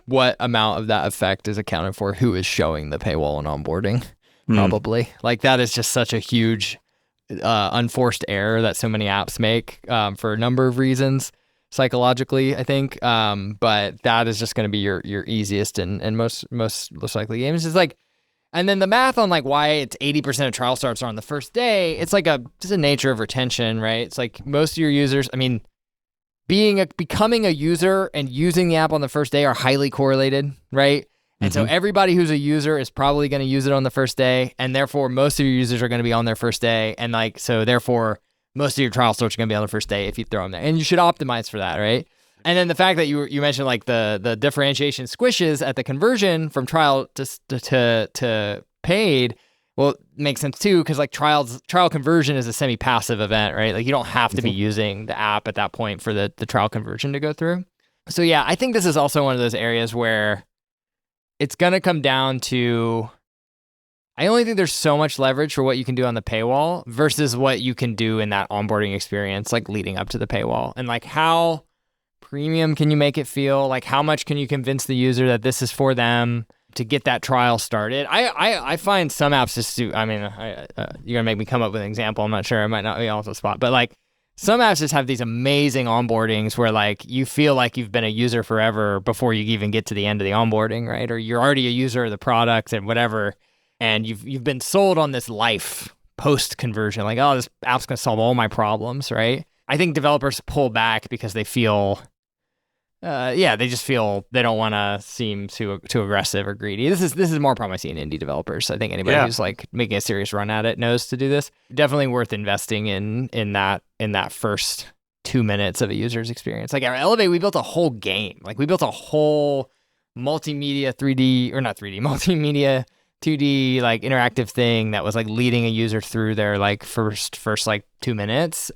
what amount of that effect is accounted for who is showing the paywall and onboarding. Probably. Like that is just such a huge unforced error that so many apps make for a number of reasons psychologically, I think. But that is just going to be your easiest and most likely games. It's like, and then the math on why it's 80% of trial starts are on the first day. It's just a nature of retention, right? It's like most of your users, becoming a user and using the app on the first day are highly correlated, right? And so everybody who's a user is probably going to use it on the first day, and therefore most of your users are going to be on their first day, and so therefore most of your trial starts are going to be on the first day if you throw them there, and you should optimize for that, right? And then the fact that you mentioned the differentiation squishes at the conversion from trial to paid, well, it makes sense too, because trial conversion is a semi-passive event, right? Like you don't have to be using the app at that point for the trial conversion to go through. So yeah, I think this is also one of those areas where it's going to come down to, I only think there's so much leverage for what you can do on the paywall versus what you can do in that onboarding experience, leading up to the paywall. And how premium can you make it feel? How much can you convince the user that this is for them to get that trial started? I find some apps just do, you're going to make me come up with an example. I'm not sure. I might not be on the spot. But some apps just have these amazing onboardings where you feel like you've been a user forever before you even get to the end of the onboarding, right? Or you're already a user of the product and whatever, and you've been sold on this life post conversion, this app's gonna solve all my problems, right? I think developers pull back because they feel, they just feel they don't want to seem too aggressive or greedy. This is more problem I see in indie developers. I think anybody who's making a serious run at it knows to do this. Definitely worth investing in that first 2 minutes of a user's experience. At Elevate, we built a whole game. We built a whole multimedia 2D interactive thing that was leading a user through their first 2 minutes.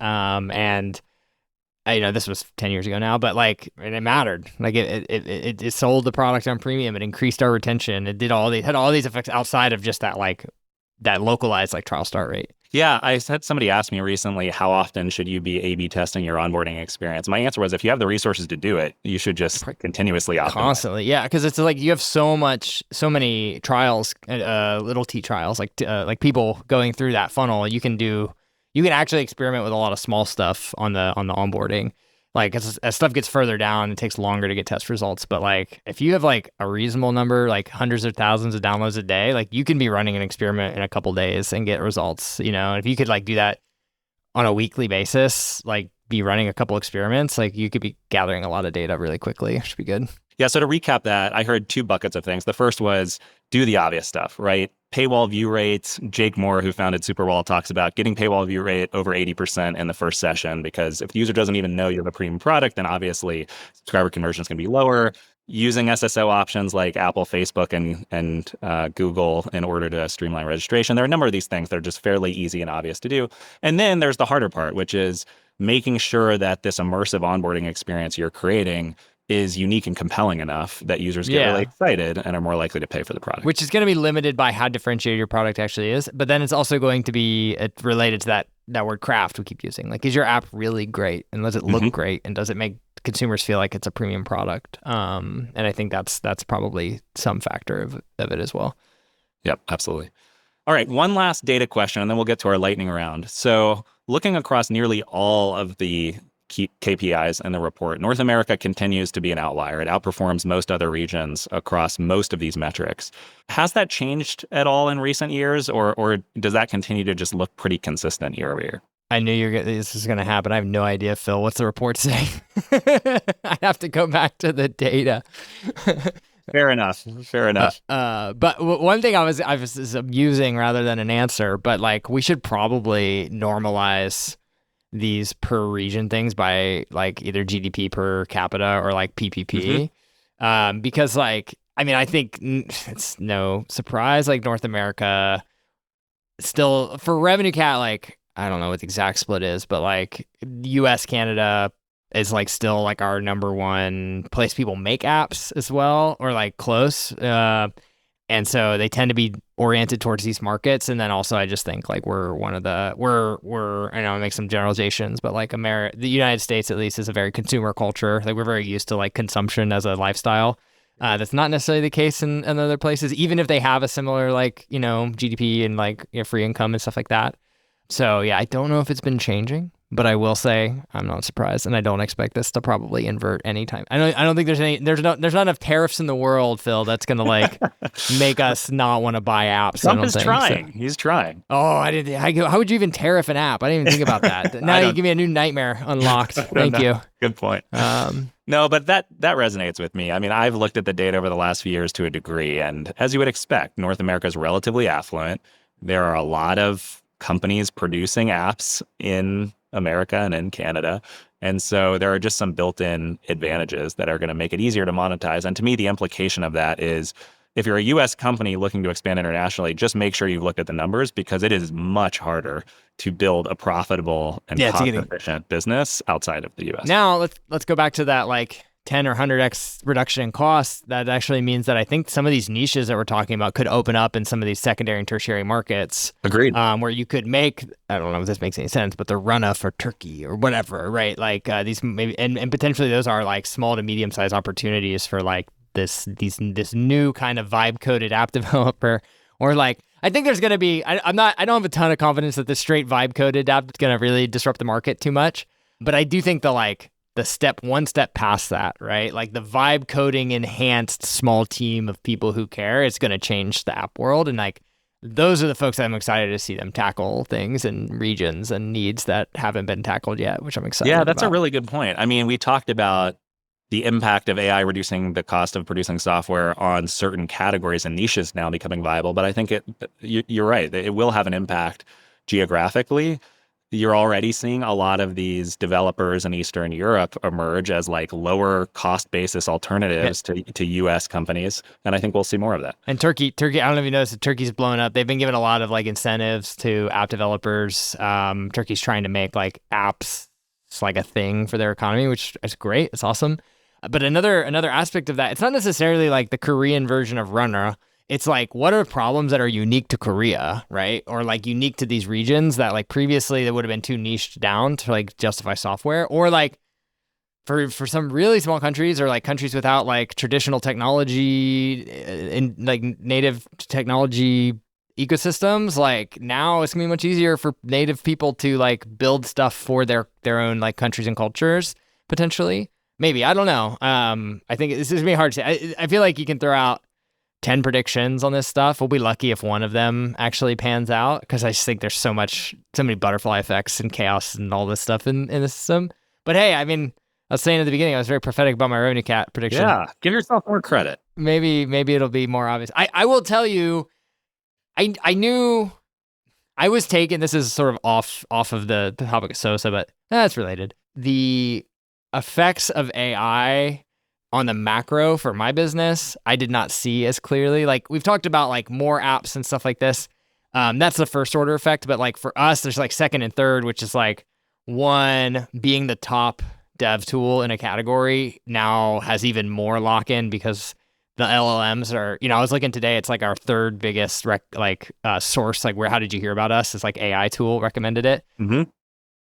And this was 10 years ago now, but and it mattered. It sold the product on premium. It increased our retention. It had all these effects outside of just that that localized trial start rate. Yeah, I had somebody ask me recently, how often should you be A/B testing your onboarding experience? My answer was, if you have the resources to do it, you should just continuously optimize. Constantly, yeah, because it's you have so many trials, little t trials, people going through that funnel. You can actually experiment with a lot of small stuff on the onboarding. As stuff gets further down, it takes longer to get test results. But if you have a reasonable number, hundreds of thousands of downloads a day, you can be running an experiment in a couple days and get results. And if you could do that on a weekly basis, be running a couple experiments, you could be gathering a lot of data really quickly. It should be good. Yeah. So to recap that, I heard 2 buckets of things. The first was do the obvious stuff, right? Paywall view rates. Jake Moore, who founded Superwall, talks about getting paywall view rate over 80% in the first session, because if the user doesn't even know you have a premium product, then obviously subscriber conversion is going to be lower. Using SSO options like Apple, Facebook, and Google in order to streamline registration. There are a number of these things that are just fairly easy and obvious to do. And then there's the harder part, which is making sure that this immersive onboarding experience you're creating is unique and compelling enough that users get really excited and are more likely to pay for the product. Which is going to be limited by how differentiated your product actually is. But then it's also going to be related to that word craft we keep using. Like, is your app really great? And does it look great? And does it make consumers feel like it's a premium product? And I think that's probably some factor of it as well. Yep, absolutely. All right, one last data question, and then we'll get to our lightning round. So looking across nearly all of the key KPIs in the report, North America continues to be an outlier. It outperforms most other regions across most of these metrics. Has that changed at all in recent years, or does that continue to just look pretty consistent year over year? I knew this was going to happen. I have no idea, Phil. What's the report say? I have to go back to the data. Fair enough. But one thing I was musing rather than an answer, but like we should probably normalize these per region things by like either GDP per capita or like PPP. Because like, I mean, I think it's no surprise, like North America still for RevenueCat, like, I don't know what the exact split is, but like US, Canada is like still like our number one place people make apps as well, or like close. And so they tend to be oriented towards these markets. And then also I just think like we're one of the, I know I make some generalizations, but like the United States at least is a very consumer culture. Like we're very used to like consumption as a lifestyle. That's not necessarily the case in other places, even if they have a similar like, GDP and like free income and stuff like that. So yeah, I don't know if it's been changing, but I will say I'm not surprised, and I don't expect this to probably invert anytime. I don't think there's not enough tariffs in the world, Phil, that's gonna like make us not want to buy apps. Trump is trying. So. He's trying. Oh, how would you even tariff an app? I didn't even think about that. Now you give me a new nightmare unlocked. Thank you. Good point. No, but that resonates with me. I mean, I've looked at the data over the last few years to a degree, and as you would expect, North America is relatively affluent. There are a lot of companies producing apps in America and in Canada. And so there are just some built-in advantages that are going to make it easier to monetize. And to me, the implication of that is if you're a US company looking to expand internationally, just make sure you've looked at the numbers, because it is much harder to build a profitable and cost-efficient business outside of the US. Now, let's go back to that like 10 or 100x reduction in costs. That actually means that I think some of these niches that we're talking about could open up in some of these secondary and tertiary markets. Agreed. Where you could make, I don't know if this makes any sense, but the run-up for Turkey or whatever, right? Like these maybe, and potentially those are like small to medium-sized opportunities for like this new kind of vibe-coded app developer. Or like, I think there's going to be, I don't have a ton of confidence that the straight vibe-coded app is going to really disrupt the market too much. But I do think one step past that, right? Like the vibe coding enhanced small team of people who care, it's going to change the app world. And like, those are the folks that I'm excited to see them tackle things and regions and needs that haven't been tackled yet, which I'm excited about. Yeah, that's a really good point. I mean, we talked about the impact of AI reducing the cost of producing software on certain categories and niches now becoming viable. But I think you're right. It will have an impact geographically. You're already seeing a lot of these developers in Eastern Europe emerge as like lower cost basis alternatives to US companies. And I think we'll see more of that. And Turkey, I don't know if you noticed, Turkey's blown up. They've been given a lot of like incentives to app developers. Turkey's trying to make like apps like a thing for their economy, which is great. It's awesome. But another aspect of that, it's not necessarily like the Korean version of Runner. It's like, what are problems that are unique to Korea, right? Or like unique to these regions that like previously they would have been too niched down to like justify software, or like for some really small countries or like countries without like traditional technology in like native technology ecosystems. Like now it's gonna be much easier for native people to like build stuff for their own like countries and cultures potentially. Maybe, I don't know. I think this is gonna be hard to say. I feel like you can throw out 10 predictions on this stuff. We'll be lucky if one of them actually pans out, because I just think there's so many butterfly effects and chaos and all this stuff in the system. But hey, I mean, I was saying at the beginning, I was very prophetic about my RevenueCat prediction. Yeah, give yourself more credit. Maybe it'll be more obvious. I will tell you, I knew I was taken, this is sort of off of the topic of SOSA, but that's related. The effects of AI on the macro for my business, I did not see as clearly. Like we've talked about like more apps and stuff like this. That's the first order effect. But like for us, there's like second and third, which is like one, being the top dev tool in a category now has even more lock-in because the LLMs are, I was looking today, it's like our third biggest source, like how did you hear about us? It's like AI tool recommended it. Mm-hmm.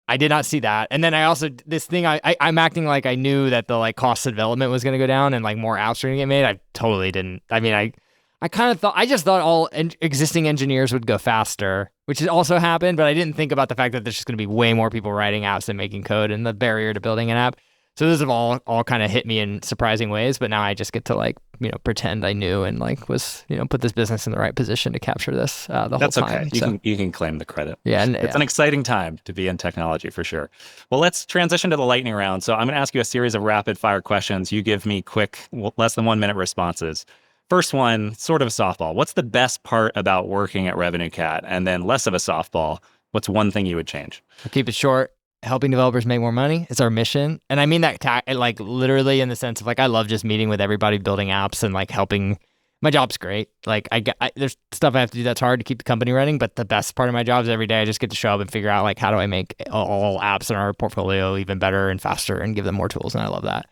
I did not see that. And then I also, this thing, I'm acting like I knew that the like cost of development was going to go down and like more apps are going to get made. I totally didn't. I mean, I kind of thought, I just thought all existing engineers would go faster, which has also happened, but I didn't think about the fact that there's just going to be way more people writing apps and making code and the barrier to building an app. So those have all kind of hit me in surprising ways, but now I just get to like, pretend I knew and like was, put this business in the right position to capture this the whole time. That's okay. You can claim the credit. Yeah. It's an exciting time to be in technology for sure. Well, let's transition to the lightning round. So I'm going to ask you a series of rapid fire questions. You give me quick, less than 1 minute responses. First one, sort of a softball. What's the best part about working at RevenueCat? And then less of a softball. What's one thing you would change? I'll keep it short. Helping developers make more money. It's our mission. And I mean that like literally in the sense of like, I love just meeting with everybody building apps and like helping. My job's great. Like there's stuff I have to do that's hard to keep the company running, but the best part of my job is every day I just get to show up and figure out like, how do I make all apps in our portfolio even better and faster and give them more tools. And I love that.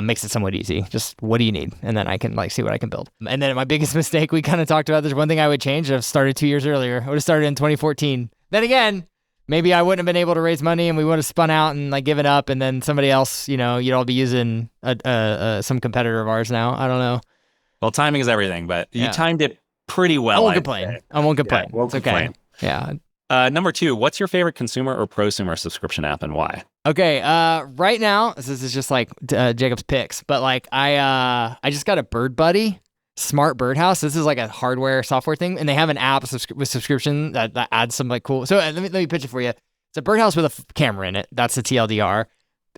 Makes it somewhat easy. Just what do you need? And then I can like see what I can build. And then my biggest mistake, we kind of talked about, there's one thing I would change. I've started 2 years earlier. I would have started in 2014. Then again, maybe I wouldn't have been able to raise money and we would have spun out and like given up. And then somebody else, you'd all be using some competitor of ours now. I don't know. Well, timing is everything, but you timed it pretty well. I won't complain. Yeah, won't complain. Okay. Yeah. Number 2, what's your favorite consumer or prosumer subscription app and why? Okay. Right now, this is just like Jacob's picks, but like I just got a Bird Buddy smart birdhouse. This is like a hardware software thing, and they have an app with subscription that adds some like cool. So let me pitch it for you. It's a birdhouse with a camera in it. That's the TLDR,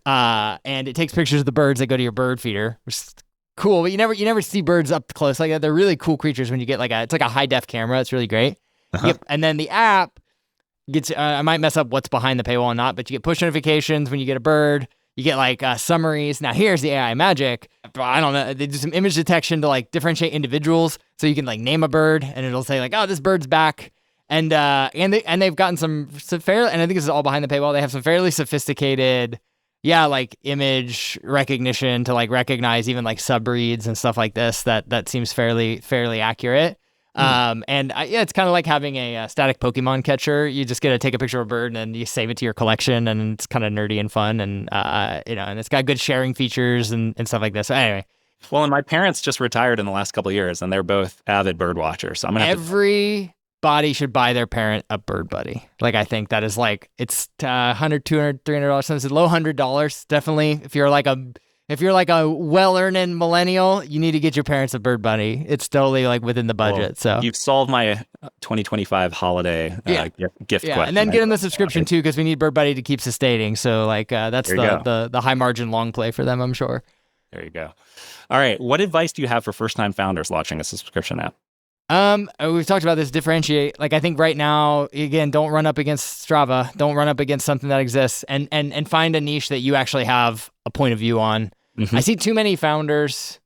and it takes pictures of the birds that go to your bird feeder, which is cool. But you never see birds up close like that. They're really cool creatures when you get it's like a high def camera. It's really great. Uh-huh. And then the app gets, I might mess up what's behind the paywall or not, but you get push notifications when you get a bird. You get like summaries. Now here's the AI magic. I don't know. They do some image detection to like differentiate individuals. So you can like name a bird and it'll say like, oh, this bird's back. And they've gotten some fairly, and I think this is all behind the paywall. They have some fairly sophisticated, like image recognition to like recognize even like subbreeds and stuff like this. That seems fairly accurate. It's kind of like having a static Pokemon catcher. You just get to take a picture of a bird and then you save it to your collection, and it's kind of nerdy and fun, and and it's got good sharing features and stuff like this. So anyway. Well, and my parents just retired in the last couple of years, and they're both avid bird watchers. So I'm gonna have everybody should buy their parent a Bird Buddy. Like, I think that is like, it's $100, $200, $300. Sometimes it's low $100. Definitely, if you're like a well-earning millennial, you need to get your parents a Bird Buddy. It's totally like within the budget. So you've solved my 2025 holiday gift question. And then get them the subscription too, because we need Bird Buddy to keep sustaining. So like that's the high margin long play for them, I'm sure. There you go. All right. What advice do you have for first-time founders launching a subscription app? We've talked about this, differentiate. Like, I think right now, again, don't run up against Strava. Don't run up against something that exists, and find a niche that you actually have a point of view on. Mm-hmm. I see too many founders.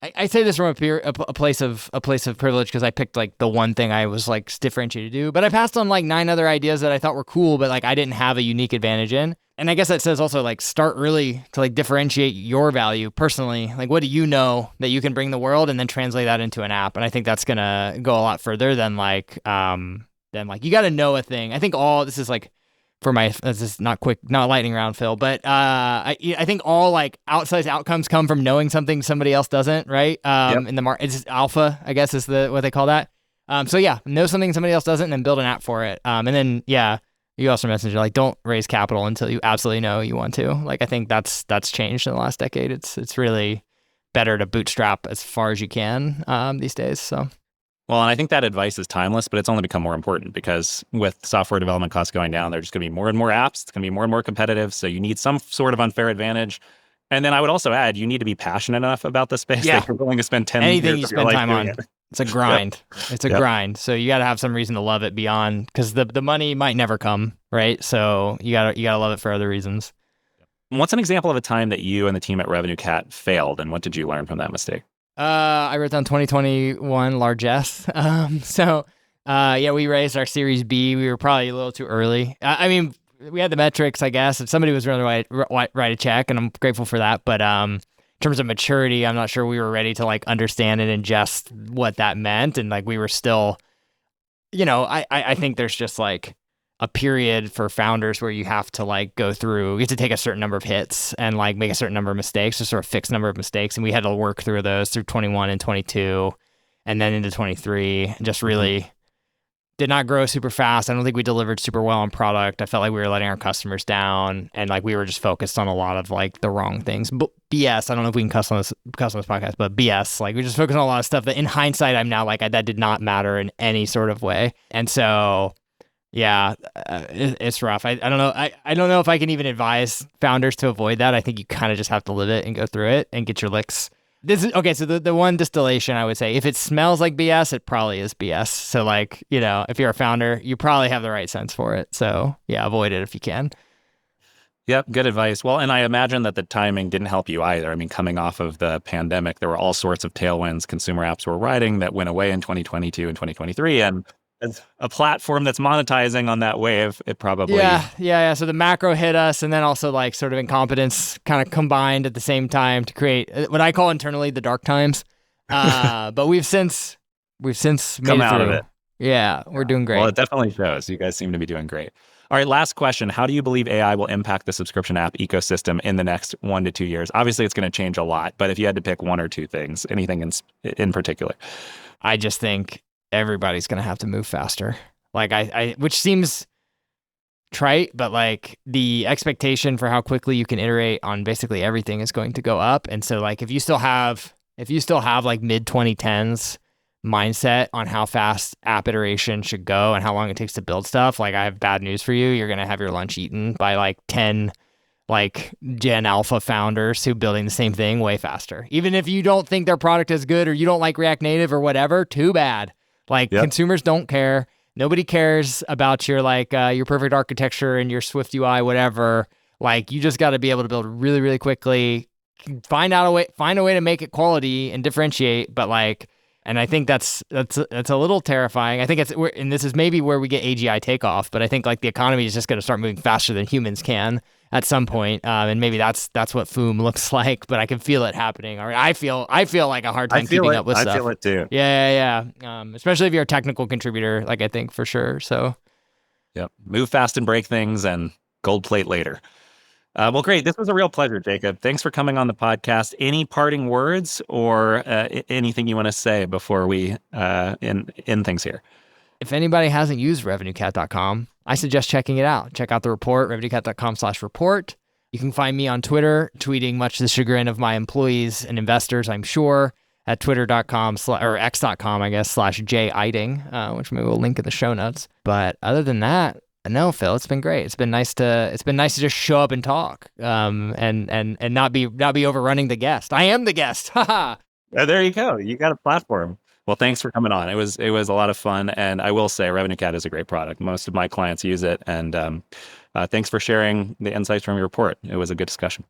I say this from a place of privilege, because I picked like the one thing I was like differentiated to do, but I passed on like 9 other ideas that I thought were cool, but like I didn't have a unique advantage in. And I guess that says also like start early to like differentiate your value personally. Like, what do you know that you can bring the world, and then translate that into an app? And I think that's gonna go a lot further than like you got to know a thing. I think this is like, this is not lightning round, Phil, but I think all like outsized outcomes come from knowing something somebody else doesn't, right? In the market, it's alpha, I guess is what they call that. So yeah, know something somebody else doesn't, and then build an app for it. And then you also mentioned like, don't raise capital until you absolutely know you want to. Like, I think that's changed in the last decade. It's really better to bootstrap as far as you can these days. So. Well, and I think that advice is timeless, but it's only become more important because with software development costs going down, there's just going to be more and more apps. It's going to be more and more competitive. So you need some sort of unfair advantage. And then I would also add, you need to be passionate enough about the space that you're willing to spend 10 anything years you of your spend life time on. It's a grind. It's a grind. So you got to have some reason to love it beyond, because the money might never come, right? So you gotta love it for other reasons. What's an example of a time that you and the team at RevenueCat failed, and what did you learn from that mistake? I wrote down 2021 largesse. We raised our Series B. We were probably a little too early. we had the metrics, I guess. If somebody was willing to write a check, and I'm grateful for that. But in terms of maturity, I'm not sure we were ready to like understand and ingest what that meant. And like we were still, I think there's just like a period for founders where you have to like go through, you have to take a certain number of hits and like make a certain number of mistakes, a sort of fixed number of mistakes. And we had to work through those through 21 and 22 and then into 23, and just really did not grow super fast. I don't think we delivered super well on product. I felt like we were letting our customers down, and like we were just focused on a lot of like the wrong things. BS. I don't know if we can cuss on this podcast, but BS. Like we just focused on a lot of stuff that in hindsight, I'm now like, that did not matter in any sort of way. And so, yeah, it's rough. I don't know. I don't know if I can even advise founders to avoid that. I think you kind of just have to live it and go through it and get your licks. This is okay. So the one distillation I would say, if it smells like BS, it probably is BS. So like, if you're a founder, you probably have the right sense for it. So yeah, avoid it if you can. Yep, good advice. Well, and I imagine that the timing didn't help you either. I mean, coming off of the pandemic, there were all sorts of tailwinds consumer apps were riding that went away in 2022 and 2023. And as a platform that's monetizing on that wave, it probably... Yeah. So the macro hit us, and then also like sort of incompetence kind of combined at the same time to create what I call internally the dark times. But we've since come made it out through. of it. Yeah, we're doing great. Well, it definitely shows. You guys seem to be doing great. All right, last question. How do you believe AI will impact the subscription app ecosystem in the next 1 to 2 years? Obviously, it's going to change a lot, but if you had to pick one or two things, anything in particular? I just think everybody's going to have to move faster. Like which seems trite, but like the expectation for how quickly you can iterate on basically everything is going to go up. And so like if you still have like mid 2010s mindset on how fast app iteration should go and how long it takes to build stuff, like I have bad news for you. You're going to have your lunch eaten by like 10 like Gen Alpha founders who building the same thing way faster. Even if you don't think their product is good or you don't like React Native or whatever, too bad. Like consumers don't care. Nobody cares about your like your perfect architecture and your Swift UI, whatever. Like you just got to be able to build really, really quickly, find a way to make it quality and differentiate. But like, and I think that's a little terrifying. I think and this is maybe where we get AGI takeoff, but I think like the economy is just going to start moving faster than humans can at some point. And maybe that's what Foom looks like, but I can feel it happening. Or I feel like a hard time keeping up with stuff. I feel it too. Yeah. Especially if you're a technical contributor, like I think for sure. So, yep. Move fast and break things, and gold plate later. Well, great. This was a real pleasure, Jacob. Thanks for coming on the podcast. Any parting words or anything you want to say before we end things here? If anybody hasn't used RevenueCat.com, I suggest checking it out. Check out the report, RevenueCat.com/report. You can find me on Twitter, tweeting much to the chagrin of my employees and investors, I'm sure, at twitter.com or x.com, I guess, /Eiting, which maybe we'll link in the show notes. But other than that, no, Phil, it's been great. It's been nice to just show up and talk, and not be overrunning the guest. I am the guest. Haha. There you go. You got a platform. Well, thanks for coming on. It was a lot of fun, and I will say RevenueCat is a great product. Most of my clients use it, and thanks for sharing the insights from your report. It was a good discussion.